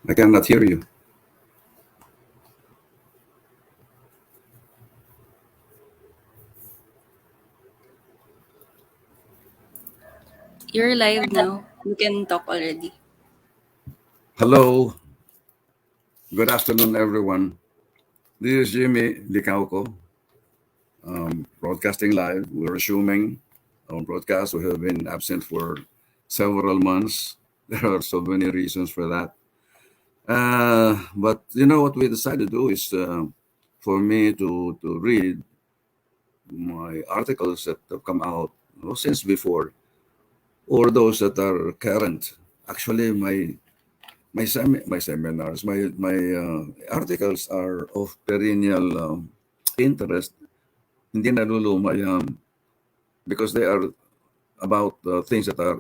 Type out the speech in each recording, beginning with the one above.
I cannot hear you. You're live now. You can talk already. Hello. Good afternoon, everyone. This is Jimmy Licauco, broadcasting live. We're resuming our broadcast. We have been absent for several months. There are so many reasons for that. But you know what we decided to do is for me to read my articles that have come out since before, or those that are current. Actually, my seminars, my articles are of perennial interest. Hindi naluluma yan because they are about things that are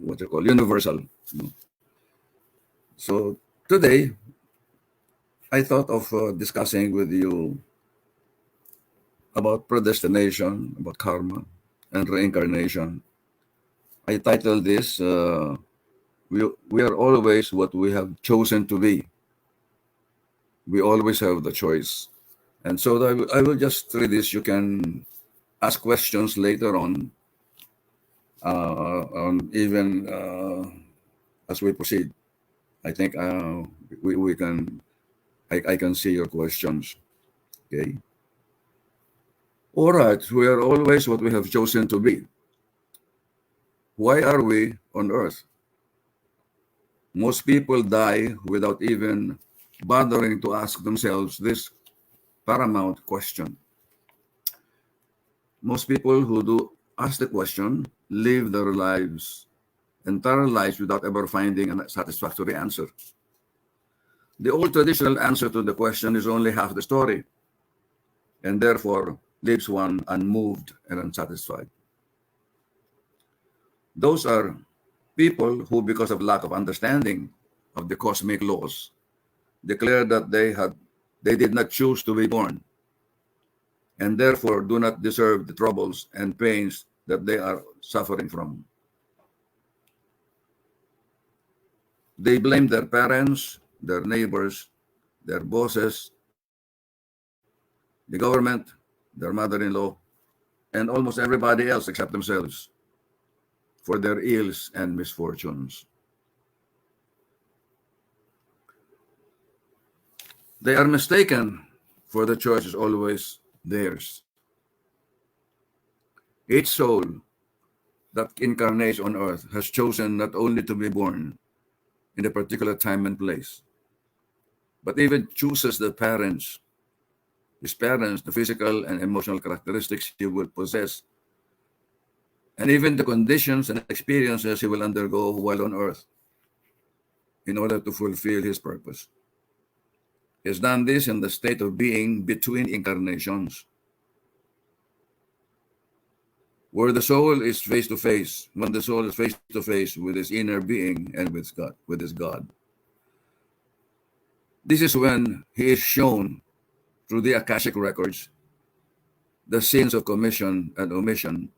what you call universal. So today, I thought of discussing with you about predestination, about karma, and reincarnation. I titled this "We are always what we have chosen to be. We always have the choice." And so I will just read this. You can ask questions later on even as we proceed. I think we can I can see your questions. Okay. All right. We are always what we have chosen to be. Why are we on earth? Most people die without even bothering to ask themselves this paramount question. Most people who do ask the question live their entire lives without ever finding a satisfactory answer. The old traditional answer to the question is only half the story, and therefore leaves one unmoved and unsatisfied. Those are people who, because of lack of understanding of the cosmic laws, declare that they did not choose to be born, and therefore do not deserve the troubles and pains that they are suffering from. They blame their parents, their neighbors, their bosses, the government, their mother-in-law, and almost everybody else except themselves for their ills and misfortunes. They are mistaken, for the choice is always theirs. Each soul that incarnates on earth has chosen not only to be born in a particular time and place, but even chooses his parents, the physical and emotional characteristics he will possess, and even the conditions and experiences he will undergo while on earth in order to fulfill his purpose. He has done this in the state of being between incarnations, where the soul is face to face, when the soul is face to face with his inner being and with his God. This is when he is shown through the Akashic records the sins of commission and omission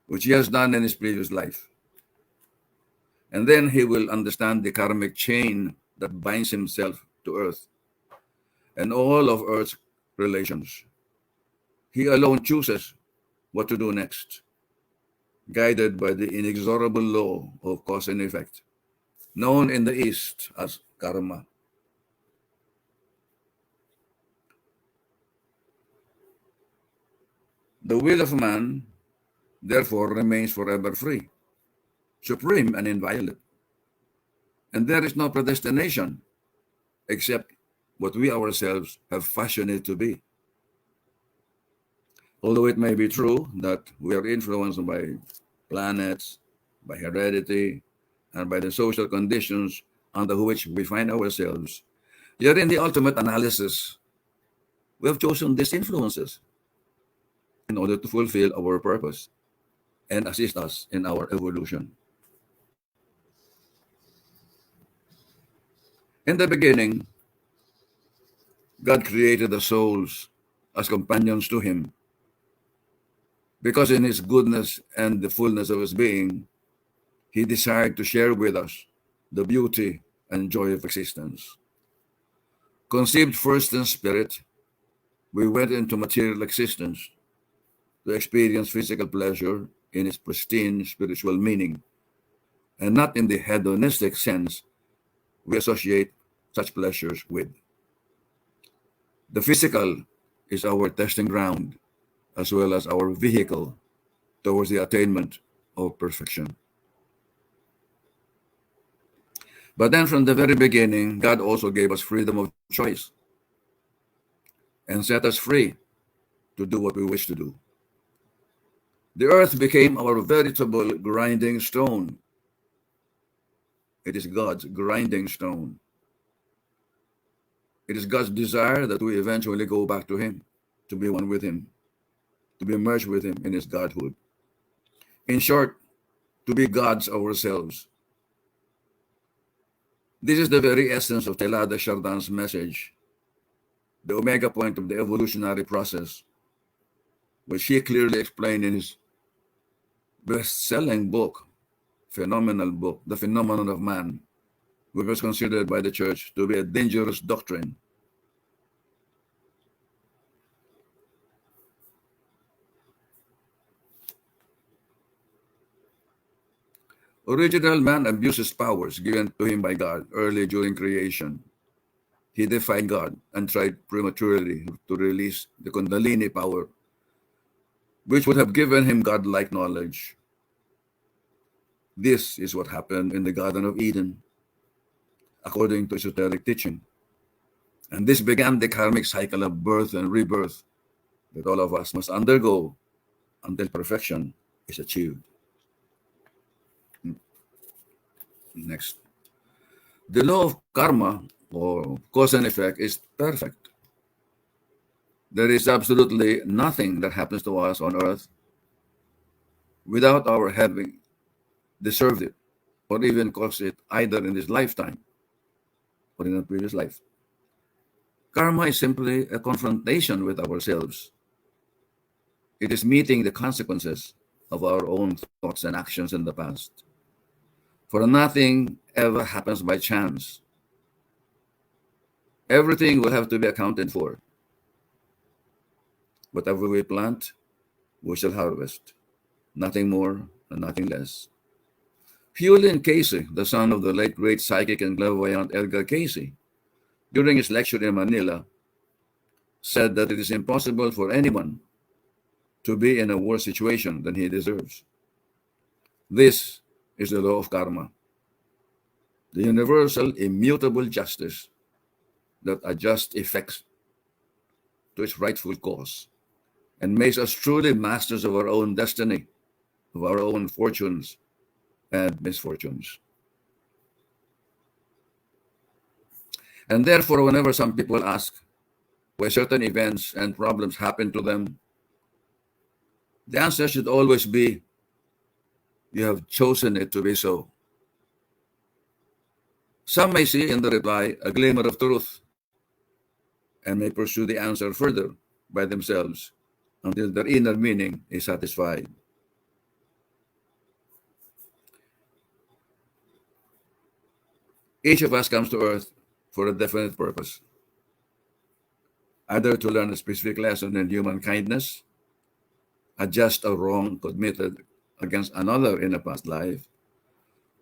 which he has done in his previous life. And then he will understand the karmic chain that binds himself to earth and all of earth's relations. He alone chooses what to do next, guided by the inexorable law of cause and effect, known in the East as karma. The will of man, therefore, remains forever free, supreme, and inviolate. And there is no predestination except what we ourselves have fashioned it to be. Although it may be true that we are influenced by planets, by heredity, and by the social conditions under which we find ourselves, yet in the ultimate analysis, we have chosen these influences in order to fulfill our purpose and assist us in our evolution. In the beginning, God created the souls as companions to Him because in His goodness and the fullness of His being, He desired to share with us the beauty and joy of existence. Conceived first in spirit, we went into material existence to experience physical pleasure in its pristine spiritual meaning, and not in the hedonistic sense we associate such pleasures with. The physical is our testing ground as well as our vehicle towards the attainment of perfection. But then from the very beginning, God also gave us freedom of choice and set us free to do what we wish to do. The earth became our veritable grinding stone. It is God's grinding stone. It is God's desire that we eventually go back to Him, to be one with Him, to be merged with Him in His Godhood. In short, to be gods ourselves. This is the very essence of Teilhard de Chardin's message, the omega point of the evolutionary process, which he clearly explained in his best-selling book, phenomenal book, The Phenomenon of Man, which was considered by the church to be a dangerous doctrine. Original man abuses powers given to him by God early during creation. He defied God and tried prematurely to release the Kundalini power, which would have given him godlike knowledge. This is what happened in the Garden of Eden, according to esoteric teaching. And this began the karmic cycle of birth and rebirth that all of us must undergo until perfection is achieved. Next. The law of karma, or cause and effect, is perfect. There is absolutely nothing that happens to us on earth without our having deserved it or even caused it either in this lifetime or in a previous life. Karma is simply a confrontation with ourselves. It is meeting the consequences of our own thoughts and actions in the past. For nothing ever happens by chance. Everything will have to be accounted for. Whatever we plant, we shall harvest. Nothing more and nothing less. Hewlin Casey, the son of the late great psychic and clairvoyant Edgar Casey, during his lecture in Manila, said that it is impossible for anyone to be in a worse situation than he deserves. This is the law of karma, the universal immutable justice that adjusts effects to its rightful cause and makes us truly masters of our own destiny, of our own fortunes and misfortunes. And therefore, whenever some people ask why certain events and problems happen to them, the answer should always be, you have chosen it to be so. Some may see in the reply a glimmer of truth and may pursue the answer further by themselves until their inner meaning is satisfied. Each of us comes to earth for a definite purpose, either to learn a specific lesson in human kindness, adjust a wrong committed against another in a past life,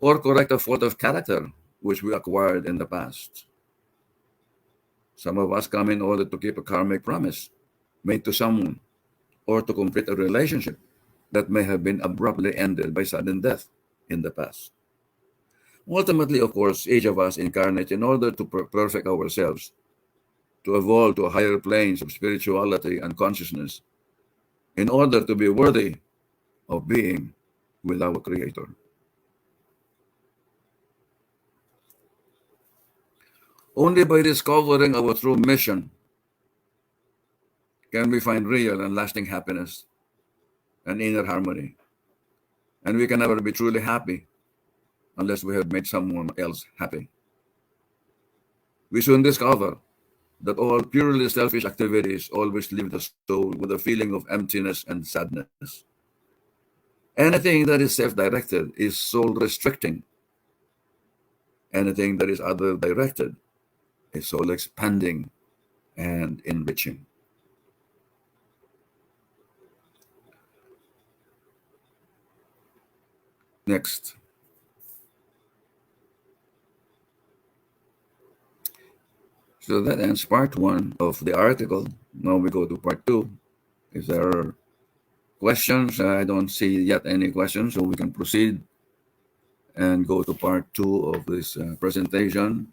or correct a fault of character which we acquired in the past. Some of us come in order to keep a karmic promise made to someone or to complete a relationship that may have been abruptly ended by sudden death in the past. Ultimately, of course, each of us incarnate in order to perfect ourselves, to evolve to higher planes of spirituality and consciousness, in order to be worthy of being with our Creator. Only by discovering our true mission can we find real and lasting happiness and inner harmony. And we can never be truly happy unless we have made someone else happy. We soon discover that all purely selfish activities always leave the soul with a feeling of emptiness and sadness. Anything that is self-directed is soul-restricting. Anything that is other directed is soul expanding and enriching. Next. So that ends part one of the article. Now we go to part two. If there are questions, I don't see yet any questions, so we can proceed and go to part two of this presentation.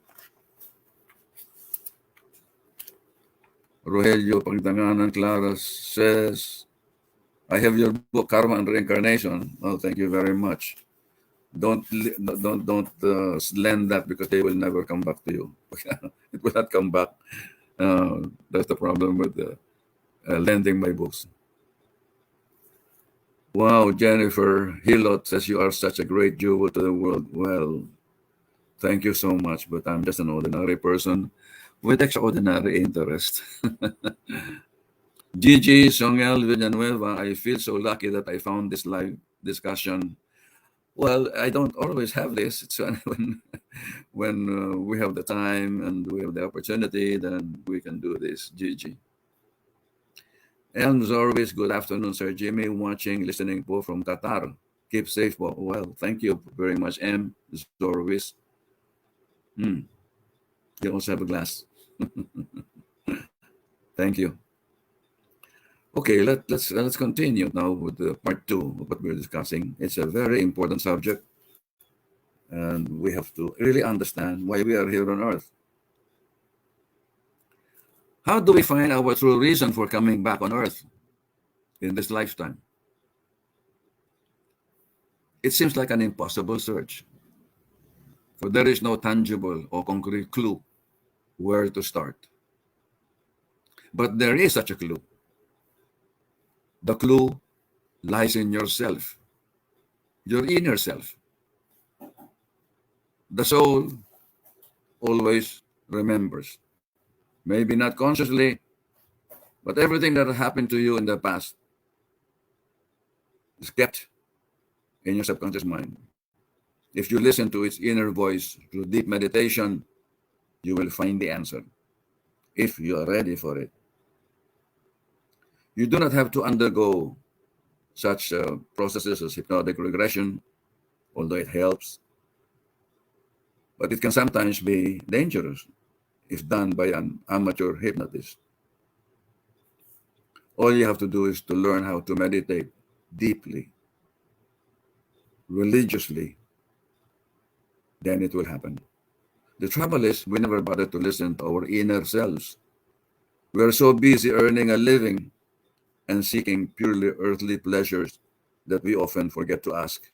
Rogelio Pagdanganan Clara says, I have your book, Karma and Reincarnation. Oh, thank you very much. Don't lend that because they will never come back to you. It will not come back. That's the problem with lending my books. Wow, Jennifer Hillot says you are such a great jewel to the world. Well, thank you so much, but I'm just an ordinary person with extraordinary interest. Gigi Songel Villanueva, I feel so lucky that I found this live discussion. Well, I don't always have this. It's when we have the time and we have the opportunity, then we can do this, Gigi. And as always, good afternoon, Sir Jimmy, watching, listening po from Qatar. Keep safe po. Well, thank you very much, M. Zorvis. You also have a glass. Thank you. Okay, let's continue now with the part two of what we're discussing. It's a very important subject, and we have to really understand why we are here on Earth. How do we find our true reason for coming back on Earth in this lifetime? It seems like an impossible search, for there is no tangible or concrete clue where to start. But there is such a clue. The clue lies in yourself, your inner self. The soul always remembers. Maybe not consciously, but everything that happened to you in the past is kept in your subconscious mind. If you listen to its inner voice through deep meditation, you will find the answer, if you are ready for it. You do not have to undergo such processes as hypnotic regression, although it helps. But it can sometimes be dangerous if done by an amateur hypnotist. All you have to do is to learn how to meditate deeply, religiously, then it will happen. The trouble is, we never bother to listen to our inner selves. We are so busy earning a living and seeking purely earthly pleasures that we often forget to ask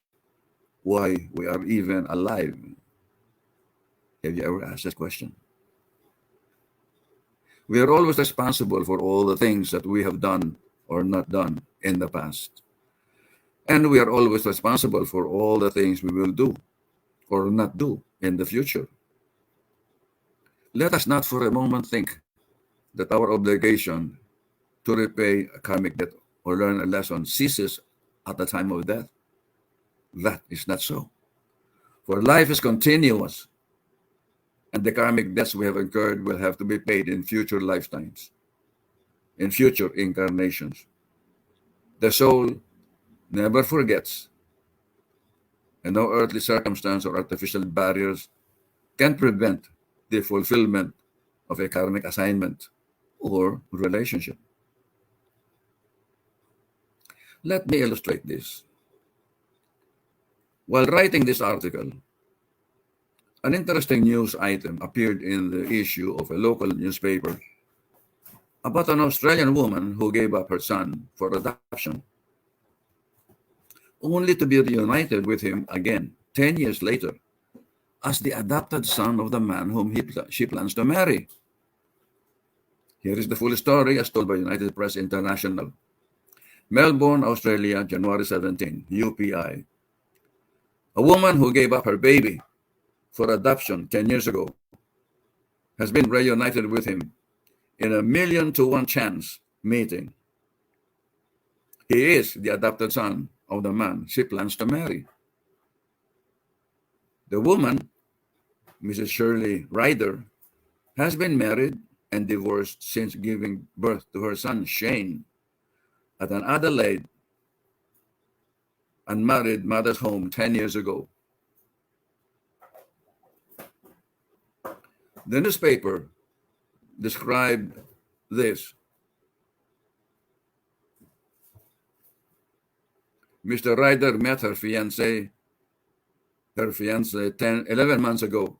why we are even alive. Have you ever asked that question? We are always responsible for all the things that we have done or not done in the past. And we are always responsible for all the things we will do or not do in the future. Let us not for a moment think that our obligation to repay a karmic debt or learn a lesson ceases at the time of death. That is not so. For life is continuous, and the karmic debts we have incurred will have to be paid in future lifetimes, in future incarnations. The soul never forgets, and no earthly circumstance or artificial barriers can prevent the fulfillment of a karmic assignment or relationship. Let me illustrate this. While writing this article, an interesting news item appeared in the issue of a local newspaper about an Australian woman who gave up her son for adoption, only to be reunited with him again 10 years later as the adopted son of the man whom she plans to marry. Here is the full story as told by United Press International. Melbourne, Australia, January 17, UPI. A woman who gave up her baby for adoption 10 years ago has been reunited with him in a 1,000,000 to 1 chance meeting. He is the adopted son of the man she plans to marry. The woman Mrs. Shirley Ryder, has been married and divorced since giving birth to her son Shane at an Adelaide unmarried mother's home 10 years ago. The newspaper described this. Mr. Ryder met her fiance 11 months ago,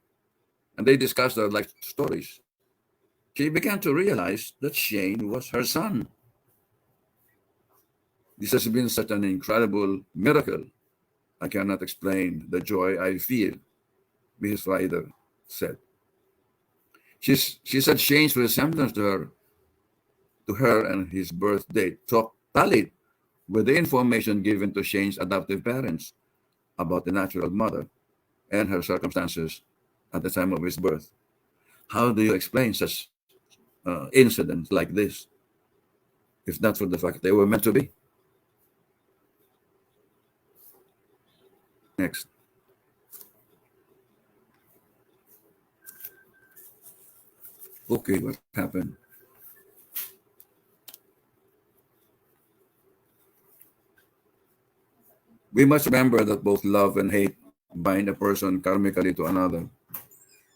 and they discussed their life stories. She began to realize that Shane was her son. This has been such an incredible miracle. I cannot explain the joy I feel, Mrs. Ryder said. She said Shane's resemblance to her and his birth date tallied with the information given to Shane's adoptive parents about the natural mother and her circumstances at the time of his birth. How do you explain such incidents like this, if not for the fact they were meant to be? Next. Okay, what happened? We must remember that both love and hate bind a person karmically to another.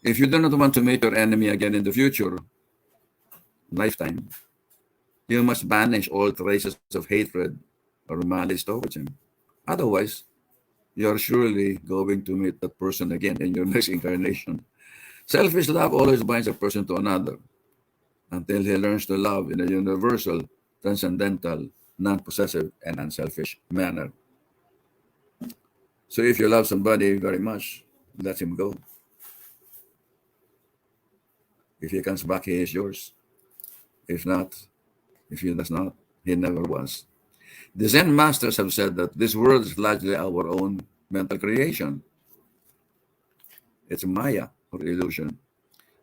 If you do not want to meet your enemy again in the future lifetime, you must banish all traces of hatred or malice towards him. Otherwise, you are surely going to meet that person again in your next incarnation. Selfish love always binds a person to another until he learns to love in a universal, transcendental, non-possessive, and unselfish manner. So if you love somebody very much, let him go. If he comes back, he is yours. If not, if he does not, he never was. The Zen masters have said that this world is largely our own mental creation. It's Maya or illusion.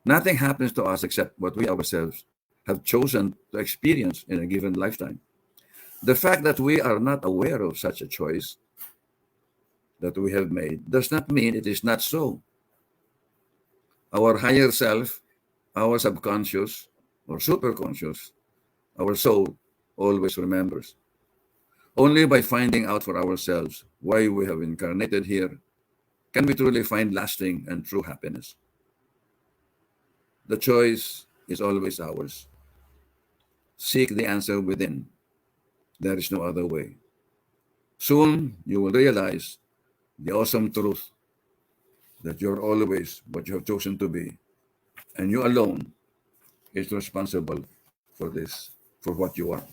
Nothing happens to us except what we ourselves have chosen to experience in a given lifetime. The fact that we are not aware of such a choice that we have made does not mean it is not so. Our higher self, our subconscious or superconscious, our soul always remembers. Only by finding out for ourselves why we have incarnated here can we truly find lasting and true happiness. The choice is always ours. Seek the answer within. There is no other way. Soon you will realize the awesome truth that you're always what you have chosen to be, and you alone is responsible for this, for what you are.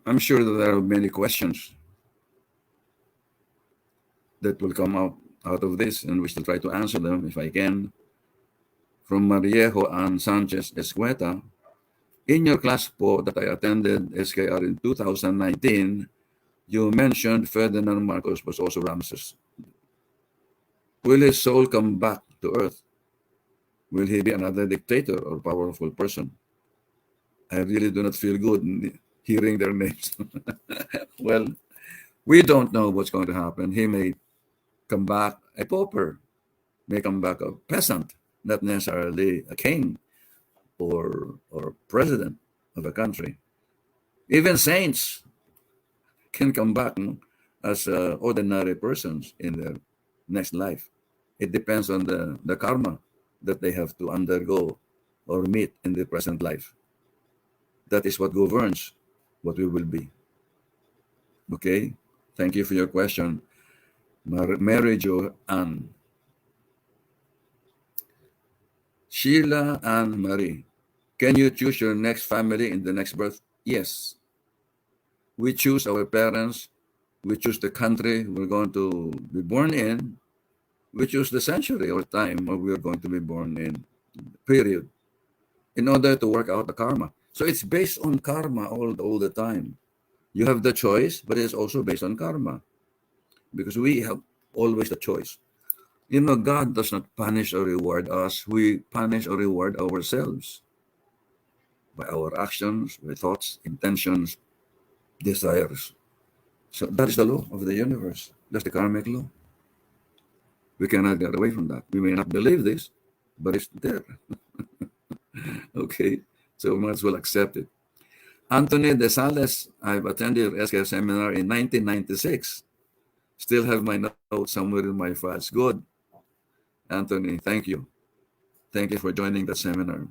I'm sure that there are many questions that will come out of this, and we shall try to answer them if I can. From Mariejo Ann Sanchez Escueta, in your class po that I attended SKR in 2019, you mentioned Ferdinand Marcos was also Ramses. Will his soul come back to Earth? Will he be another dictator or powerful person? I really do not feel good hearing their names. Well, we don't know what's going to happen. He may come back a pauper, may come back a peasant, not necessarily a king or president of a country. Even saints can come back as ordinary persons in their next life. It depends on the karma that they have to undergo or meet in the present life. That is what governs what we will be. Okay? Thank you for your question, Mary Jo Ann. Sheila Ann Marie. Can you choose your next family in the next birth? Yes. We choose our parents. We choose the country we're going to be born in. We choose the century or time where we are going to be born in, period, in order to work out the karma. So it's based on karma all the time. You have the choice, but it's also based on karma because we have always the choice. You know, God does not punish or reward us. We punish or reward ourselves by our actions, by thoughts, intentions, desires. So that is the law of the universe. That's the karmic law. We cannot get away from that. We may not believe this, but it's there. Okay? So we might as well accept it. Anthony de Sales, I've attended your SKF seminar in 1996. Still have my notes somewhere in my files. Good. Anthony, thank you. Thank you for joining the seminar.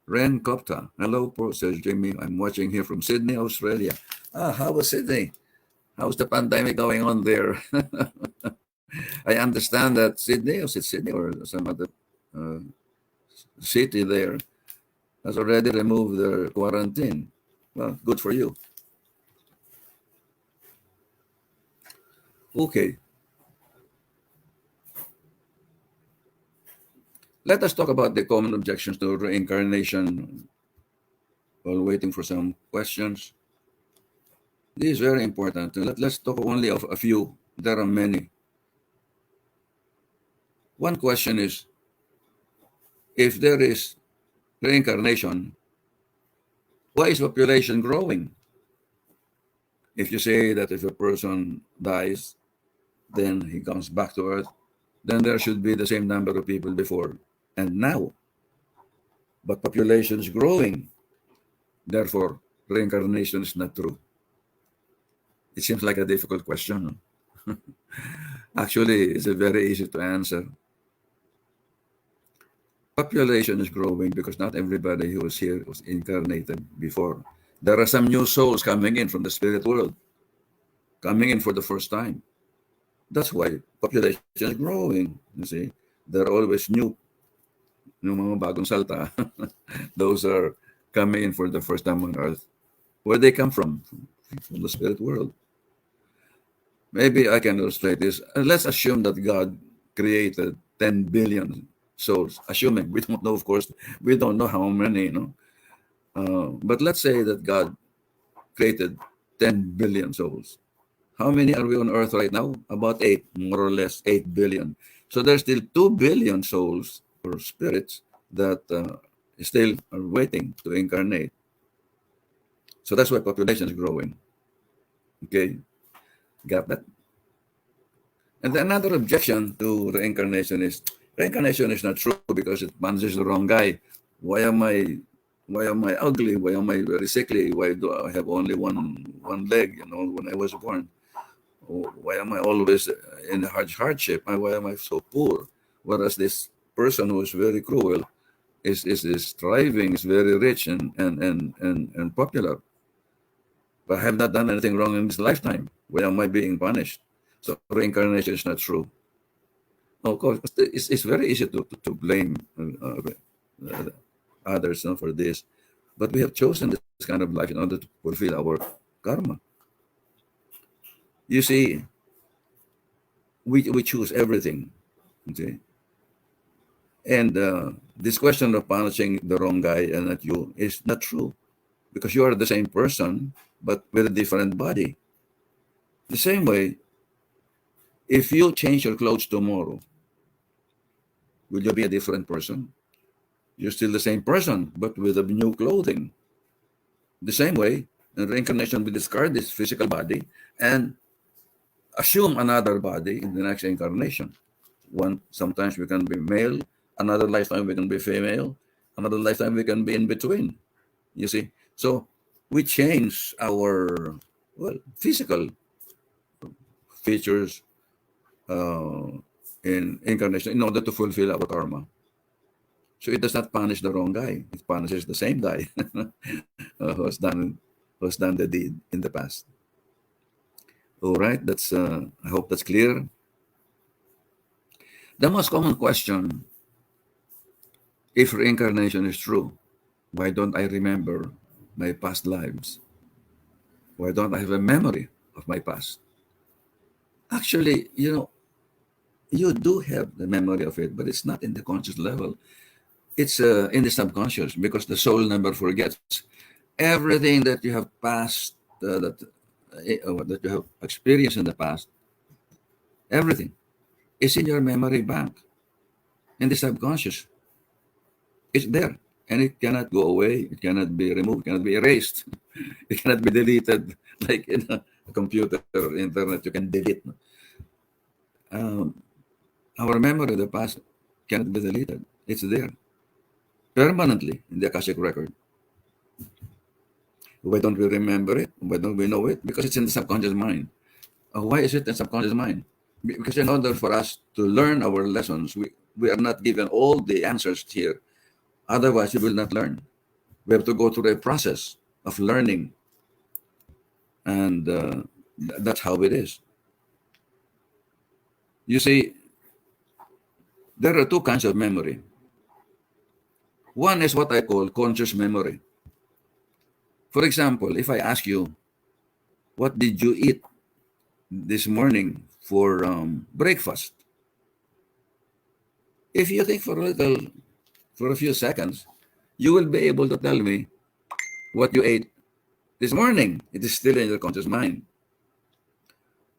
Ren Kopta, hello, says Jimmy. I'm watching here from Sydney, Australia. How was Sydney? How's the pandemic going on there? I understand that Sydney, or is it Sydney or some other uh, city there, has already removed their quarantine. Well, good for you. Okay. Let us talk about the common objections to reincarnation while waiting for some questions. This is very important. Let's talk only of a few. There are many. One question is, if there is reincarnation, why is population growing? If you say that if a person dies, then he comes back to Earth, then there should be the same number of people before and now. But population is growing. Therefore, reincarnation is not true. It seems like a difficult question. Actually, it's very easy to answer. Population is growing because not everybody who was here was incarnated before. There are some new souls coming in from the spirit world, coming in for the first time. That's why population is growing. You see, there are always new mga bagong salta. Those are coming in for the first time on Earth. Where they come from? From the spirit world. Maybe I can illustrate this. Let's assume that God created 10 billion souls. Assuming, we don't know, of course, we don't know how many, but let's say that God created 10 billion souls. How many are we on Earth right now? About 8, more or less 8 billion. So there's still 2 billion souls or spirits that still are waiting to incarnate. So that's why population is growing. Okay, got that? And then another objection to reincarnation is not true because it punishes the wrong guy. Why am I ugly? Why am I very sickly? Why do I have only one leg? When I was born. Why am I always in hardship? Why am I so poor? Whereas this person who is very cruel is thriving, is very rich and popular. But I have not done anything wrong in this lifetime. Why am I being punished? So reincarnation is not true. Of course, it's very easy to blame others for this. But we have chosen this kind of life in order to fulfill our karma. You see, we choose everything. Okay? And this question of punishing the wrong guy and not you is not true. Because you are the same person, but with a different body. The same way, if you change your clothes tomorrow, will you be a different person? You're still the same person, but with a new clothing. The same way, in reincarnation, we discard this physical body and assume another body in the next incarnation. Sometimes we can be male, another lifetime we can be female, another lifetime we can be in between. You see? So we change our physical features in incarnation in order to fulfill our karma. So it does not punish the wrong guy. It punishes the same guy who has done the deed in the past. All right, that's I hope that's clear. The most common question, if reincarnation is true, why don't I remember my past lives? Why don't I have a memory of my past? Actually, you do have the memory of it, but it's not in the conscious level. It's in the subconscious because the soul never forgets. Everything that you have passed, that you have experienced in the past, everything, is in your memory bank, in the subconscious. It's there, and it cannot go away. It cannot be removed. It cannot be erased. It cannot be deleted like in a computer, internet. You can delete. Um, our memory of the past cannot be deleted. It's there permanently in the Akashic record. Why don't we remember it? Why don't we know it? Because it's in the subconscious mind. Why is it in subconscious mind? Because in order for us to learn our lessons, we are not given all the answers here. Otherwise, we will not learn. We have to go through a process of learning. And that's how it is. You see, there are two kinds of memory. One is what I call conscious memory. For example, if I ask you, what did you eat this morning for breakfast? If you think for a few seconds, you will be able to tell me what you ate this morning. It is still in your conscious mind.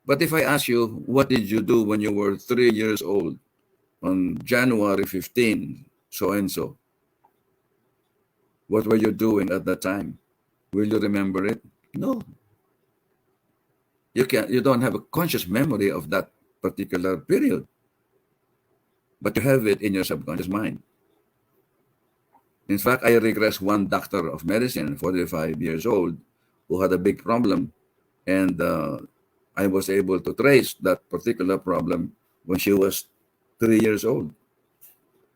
But if I ask you, what did you do when you were 3 years old on January 15, so and so? What were you doing at that time? Will you remember it? No. You don't have a conscious memory of that particular period, but you have it in your subconscious mind. In fact, I regress one doctor of medicine, 45 years old, who had a big problem, and I was able to trace that particular problem when she was 3 years old.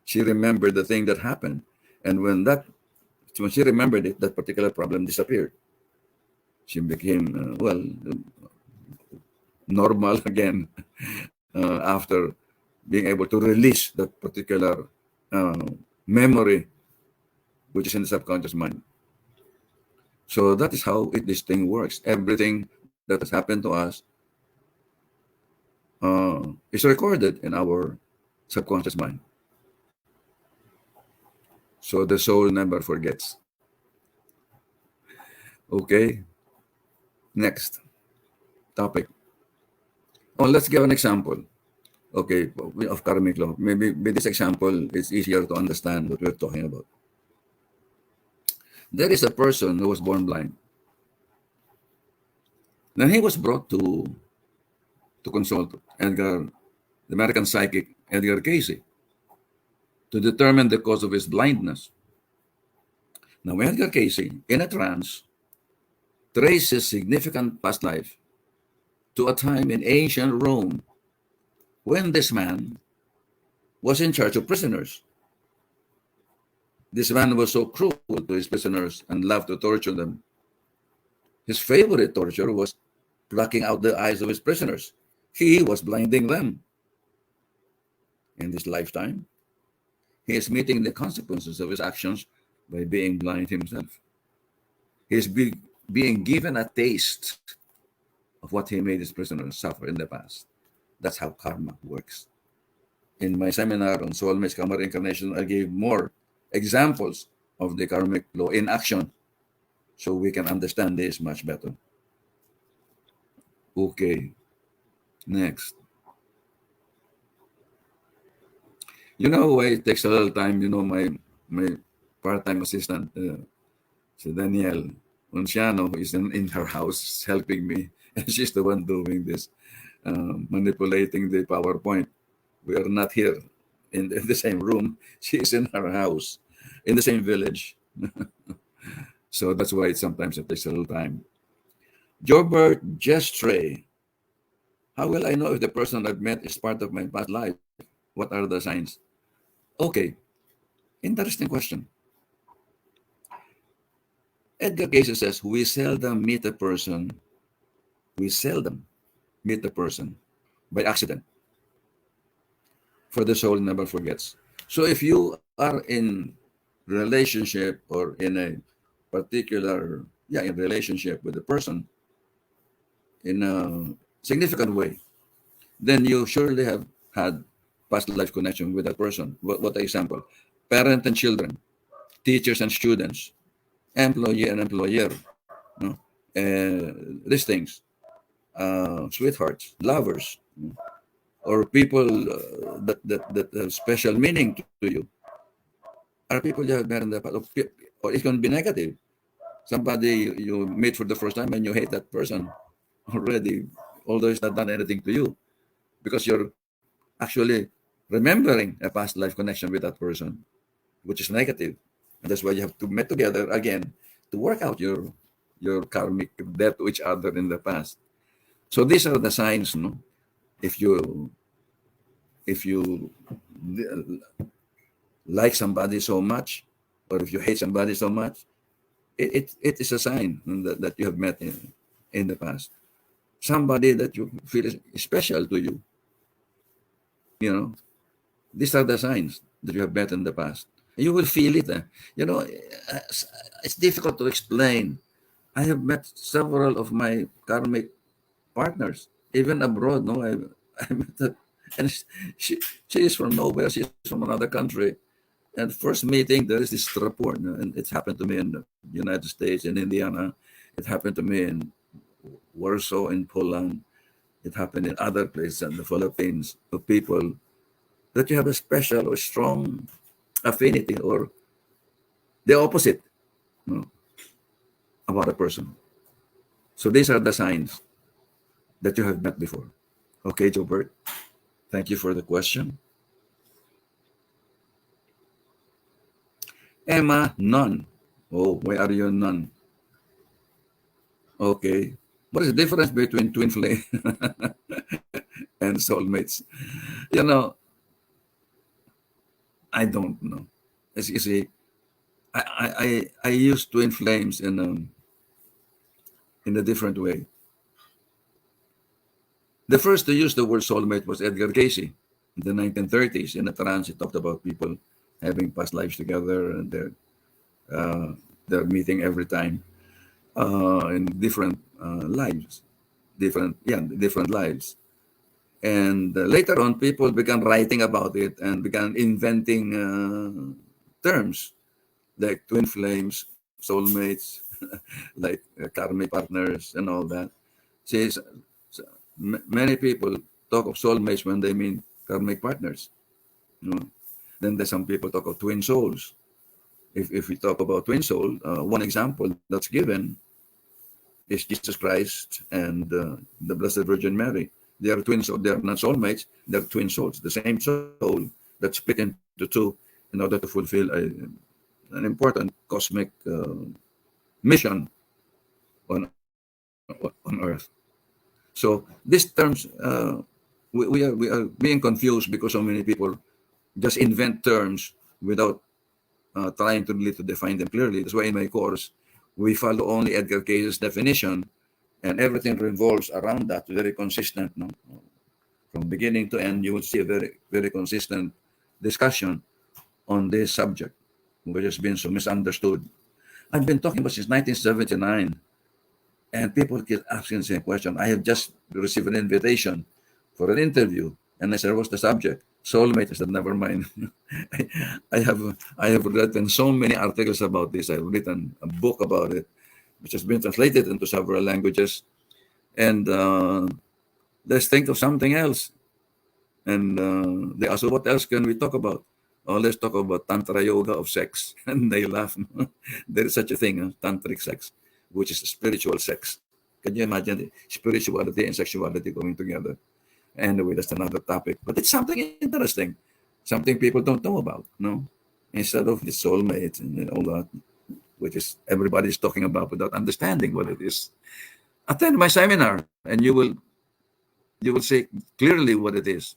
She remembered the thing that happened, and when she remembered it, that particular problem disappeared. She became normal again after being able to release that particular memory, which is in the subconscious mind. So that is how this thing works. Everything that has happened to us is recorded in our subconscious mind. So the soul never forgets. Okay. Next topic. Oh, let's give an example. Okay, of karmic law. Maybe with this example, it's easier to understand what we're talking about. There is a person who was born blind. Then he was brought to consult the American psychic Edgar Casey, to determine the cause of his blindness. Now, Edgar Casey, in a trance, traces significant past life to a time in ancient Rome when this man was in charge of prisoners. This man was so cruel to his prisoners and loved to torture them. His favorite torture was plucking out the eyes of his prisoners. He was blinding them. In this lifetime, he is meeting the consequences of his actions by being blind himself. He is being given a taste of what he made his prisoners suffer in the past. That's how karma works. In my seminar on soulmates, karma, reincarnation, I gave more examples of the karmic law in action so we can understand this much better. Okay, next. You know why it takes a little time? You know, my part-time assistant, si Danielle Onciano, is in her house helping me, and she's the one doing this, manipulating the PowerPoint. We are not here in the same room. She's in her house, in the same village. So that's why sometimes it takes a little time. Jobert Gestre. How will I know if the person I've met is part of my past life? What are the signs? Okay, interesting question. Edgar Cayce says, we seldom meet a person by accident, for the soul never forgets. So if you are in relationship or in a particular, in relationship with a person in a significant way, then you surely have had past life connection with that person. What example? Parent and children, teachers and students, employee and employer, these things, sweethearts, lovers, or people that have special meaning to you are people you have met in the past, or it can be negative. Somebody you meet for the first time and you hate that person already, although it's not done anything to you, because you're actually remembering a past life connection with that person, which is negative. And that's why you have to meet together again to work out your karmic debt to each other in the past. So these are the signs, no? If you like somebody so much, or if you hate somebody so much, it is a sign that you have met in the past. Somebody that you feel is special to you, you know, these are the signs that you have met in the past. You will feel it. It's difficult to explain. I have met several of my karmic partners, even abroad. No, I met her, and she is from nowhere. She's from another country. And first meeting, there is this rapport, no, and it happened to me in the United States, in Indiana. It happened to me in Warsaw, in Poland. It happened in other places in the Philippines. Of people that you have a special or strong affinity, or the opposite, no, about a person. So these are the signs that you have met before. Okay, Jobert, thank you for the question. Emma, none. Oh, why are you none? Okay. What is the difference between twin flame and soulmates? You know, I don't know. As you see, I use twin flames in a different way. The first to use the word soulmate was Edgar Cayce in the 1930s. In a trance, he talked about people having past lives together, and uh, they're meeting every time in different lives, different lives. And later on, people began writing about it and began inventing terms like twin flames, soulmates, like karmic partners, and all that. Says many people talk of soulmates when they mean karmic partners. You know? Then there's some people talk of twin souls. If we talk about twin soul, one example that's given is Jesus Christ and the Blessed Virgin Mary. They are twin souls. They are not soulmates. They're twin souls. The same soul that's split into two in order to fulfill an important cosmic mission on on Earth. So these terms, we are being confused because so many people just invent terms without trying to really to define them clearly. That's why in my course we follow only Edgar Cayce's definition, and everything revolves around that. Very consistent, no? From beginning to end, you will see a very consistent discussion on this subject, which has been so misunderstood. I've been talking about since 1979. And people keep asking the same question. I have just received an invitation for an interview, and I said, "What's the subject?" Soulmate. I said, "Never mind." I have written so many articles about this. I've written a book about it, which has been translated into several languages. And let's think of something else. And they asked, "So what else can we talk about?" Oh, let's talk about tantra yoga of sex. And they laugh. There is such a thing, tantric sex, which is spiritual sex. Can you imagine spirituality and sexuality going together? Anyway, that's another topic. But it's something interesting, something people don't know about, no? Instead of the soulmates and all that, which is everybody's talking about without understanding what it is. Attend my seminar, and you will see clearly what it is,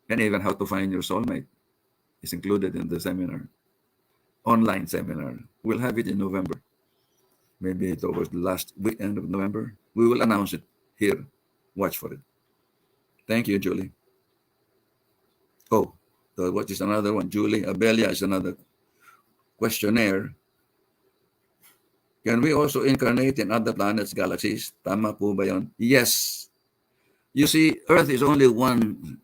and even how to find your soulmate is included in the seminar, online seminar. We'll have it in November. Maybe towards the last weekend of November. We will announce it here. Watch for it. Thank you, Julie. Oh, what is another one? Julie Abelia is another questionnaire. Can we also incarnate in other planets, galaxies? Tama po ba yun? Yes. You see, Earth is only one,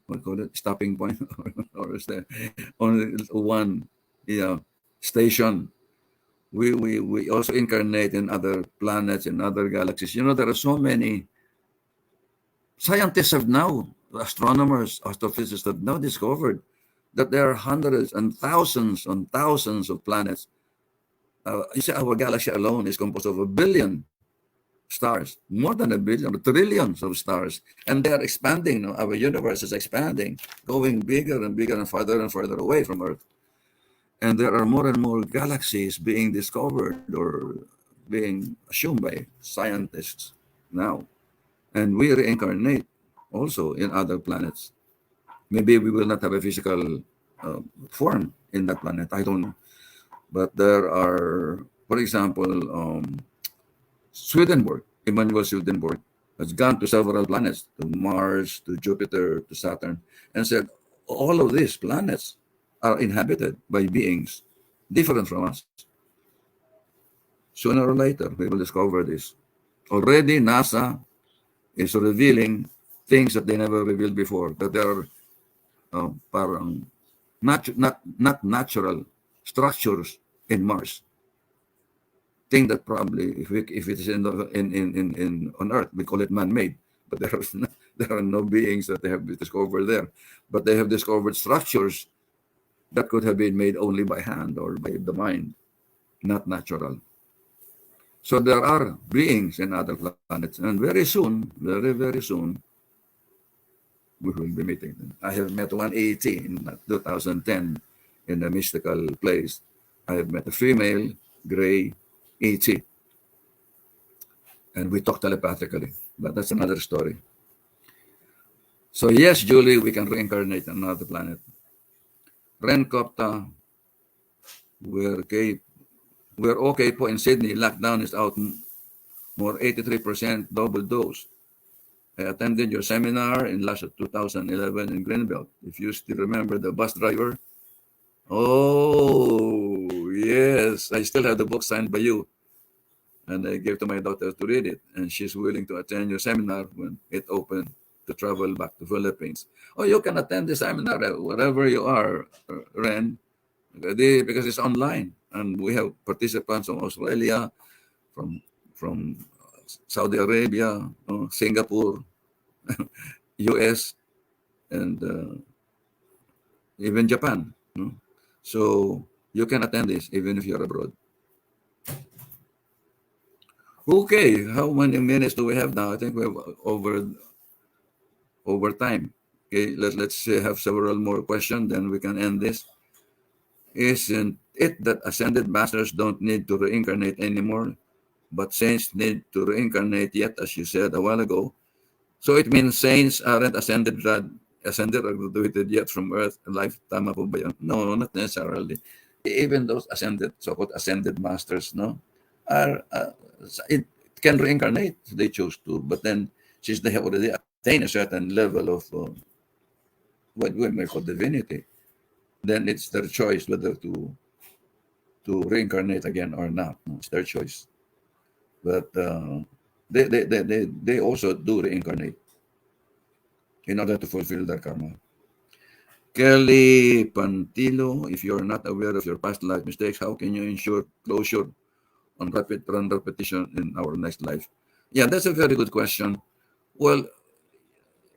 what call it, stopping point, or is there only one, station. We also incarnate in other planets and other galaxies. There are Scientists have now, astronomers, astrophysicists have now discovered that there are hundreds and thousands of planets. You see, our galaxy alone is composed of 1 billion stars, more than 1 billion, trillions of stars, and they are expanding. Our universe is expanding, going bigger and farther away from Earth. And there are more and more galaxies being discovered or being assumed by scientists now. And we reincarnate also in other planets. Maybe we will not have a physical form in that planet. I don't know. But there are, for example, Swedenborg, Emmanuel Swedenborg, has gone to several planets, to Mars, to Jupiter, to Saturn, and said all of these planets are inhabited by beings different from us. Sooner or later, we will discover this. Already, NASA is revealing things that they never revealed before, that there are parang not natural structures in Mars. Thing that probably, if it is in on Earth, we call it man-made, but there are no beings that they have discovered there, but they have discovered structures that could have been made only by hand or by the mind, not natural. So there are beings in other planets, and very soon, very soon, we will be meeting them. I have met 180 in 2010 in a mystical place. I have met a female, gray, ET, and we talk telepathically, but that's another story. So yes, Julie, we can reincarnate on another planet. Ren Kopta, we're okay po in Sydney. Lockdown is out more 83% double dose. I attended your seminar in last of 2011 in Greenbelt. If you still remember the bus driver. Oh, yes. I still have the book signed by you. And I gave to my daughter to read it. And she's willing to attend your seminar when it opened to travel back to Philippines. Oh, you can attend the seminar wherever you are, Ren, because it's online. And we have participants from Australia, from Saudi Arabia, Singapore, US, and even Japan. So you can attend this even if you're abroad. Okay, how many minutes do we have now? I think we have over time. Okay, let's have several more questions, then we can end this. Isn't it that ascended masters don't need to reincarnate anymore, but saints need to reincarnate yet, as you said a while ago? So it means saints aren't ascended or graduated yet from Earth. Lifetime po ba yun? No, not necessarily. Even those ascended, so-called ascended masters, no, are it can reincarnate if they choose to. But then, since they have already attained a certain level of what we may call divinity, then it's their choice whether to reincarnate again or not. It's their choice. But they also do reincarnate in order to fulfill their karma. Kelly Pantilo, if you're not aware of your past life mistakes, how can you ensure closure on repetition in our next life? Yeah, that's a very good question. Well,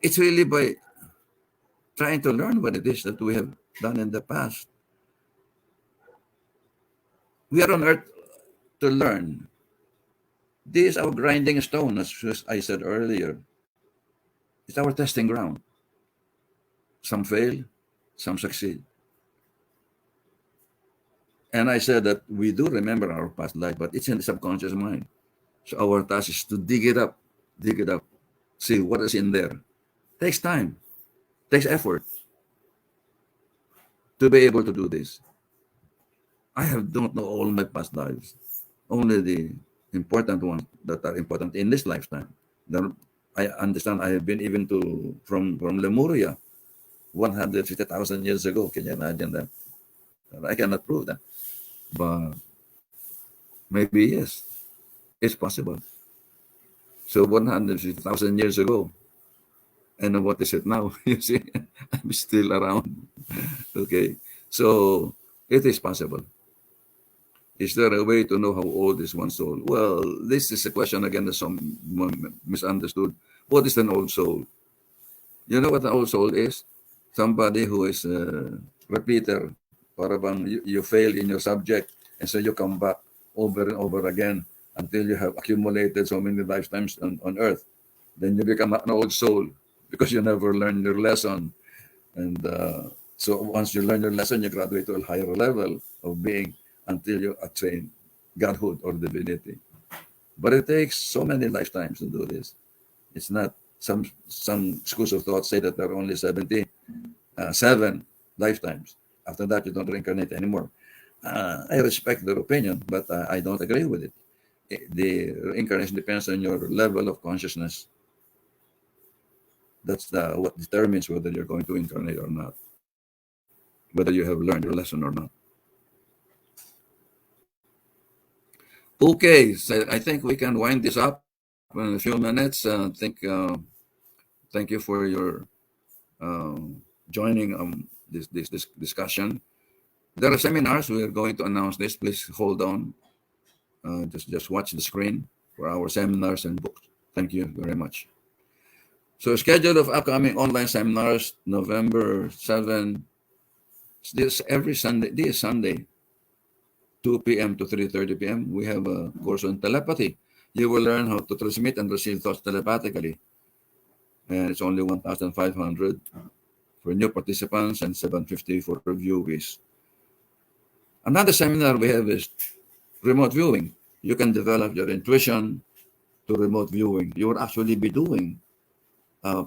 it's really by trying to learn what it is that we have done in the past. We are on earth to learn. This is our grinding stone, as I said earlier. It's our testing ground. Some fail, some succeed. And I said that we do remember our past life, but it's in the subconscious mind. So our task is to dig it up, see what is in there. Takes time, takes effort to be able to do this. Don't know all my past lives, only the important ones that are important in this lifetime. Then I understand I have been even from Lemuria, 150,000 years ago. Can you imagine that? I cannot prove that, but maybe yes, it's possible. So 150,000 years ago, and what is it now? You see, I'm still around. Okay, so it is possible. Is there a way to know how old is one's soul? Well, this is a question again that some misunderstood. What is an old soul? You know what an old soul is? Somebody who is a repeater. Para bang you fail in your subject, and so you come back over and over again until you have accumulated so many lifetimes on earth. Then you become an old soul because you never learned your lesson. And so once you learn your lesson, you graduate to a higher level of being until you attain godhood or divinity. But it takes so many lifetimes to do this. It's not some schools of thought say that there are only 77 lifetimes. After that, you don't reincarnate anymore. I respect their opinion, but I don't agree with it. The reincarnation depends on your level of consciousness. That's what determines whether you're going to incarnate or not, whether you have learned your lesson or not. Okay, so I think we can wind this up in a few minutes. Thank you for your joining this discussion. There are seminars. We are going to announce this. Please hold on. Just watch the screen for our seminars and books. Thank you very much. So schedule of upcoming online seminars, November 7. This every Sunday. This is Sunday, 2 p.m. to 3:30 p.m. We have a course on telepathy. You will learn how to transmit and receive thoughts telepathically. And it's only 1,500 for new participants and 750 for reviewees. Another seminar we have is remote viewing. You can develop your intuition to remote viewing. You will actually be doing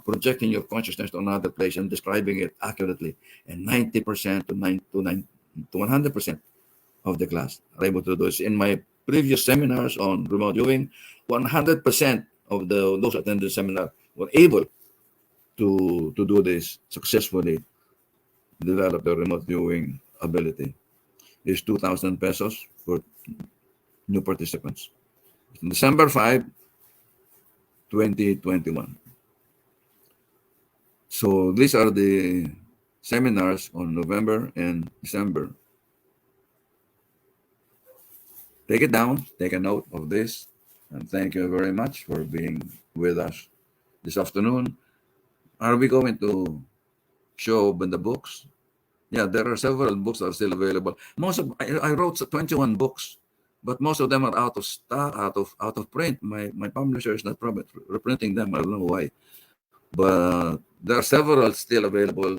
projecting your consciousness to another place and describing it accurately. And 90% to 100% of the class are able to do this. In my previous seminars on remote viewing, 100% of those attending the seminar were able to do this successfully, develop the remote viewing ability. Is 2,000 pesos for new participants. December 5, 2021. So these are the seminars on November and December. Take it down, take a note of this, and thank you very much for being with us this afternoon. Are we going to show open the books? Yeah, there are several books that are still available. I wrote 21 books, but most of them are out of stock, out of print. My publisher is not reprinting them. I don't know why, but there are several still available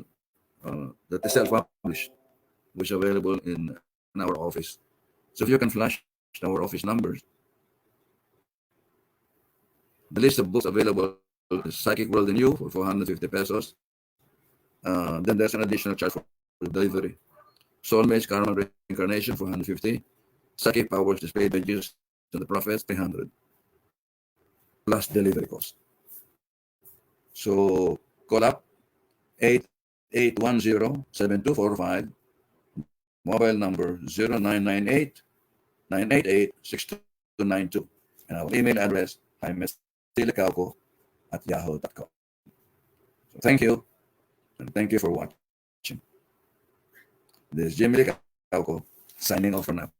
that is self-published, which are available in our office. So if you can flash our office numbers, the list of books available is Psychic World in You for 450 pesos. Then there's an additional charge for delivery. Soulmates, Karma, Reincarnation, 450. Psychic Powers Displayed by Jesus and the Prophets, 300. Plus delivery cost. So call up 8810-7245. Mobile number 0998-988-6292. And our email address, jaime.silicauco@yahoo.com. So thank you, and thank you for watching. This is Jimmy Licauco, signing off for now.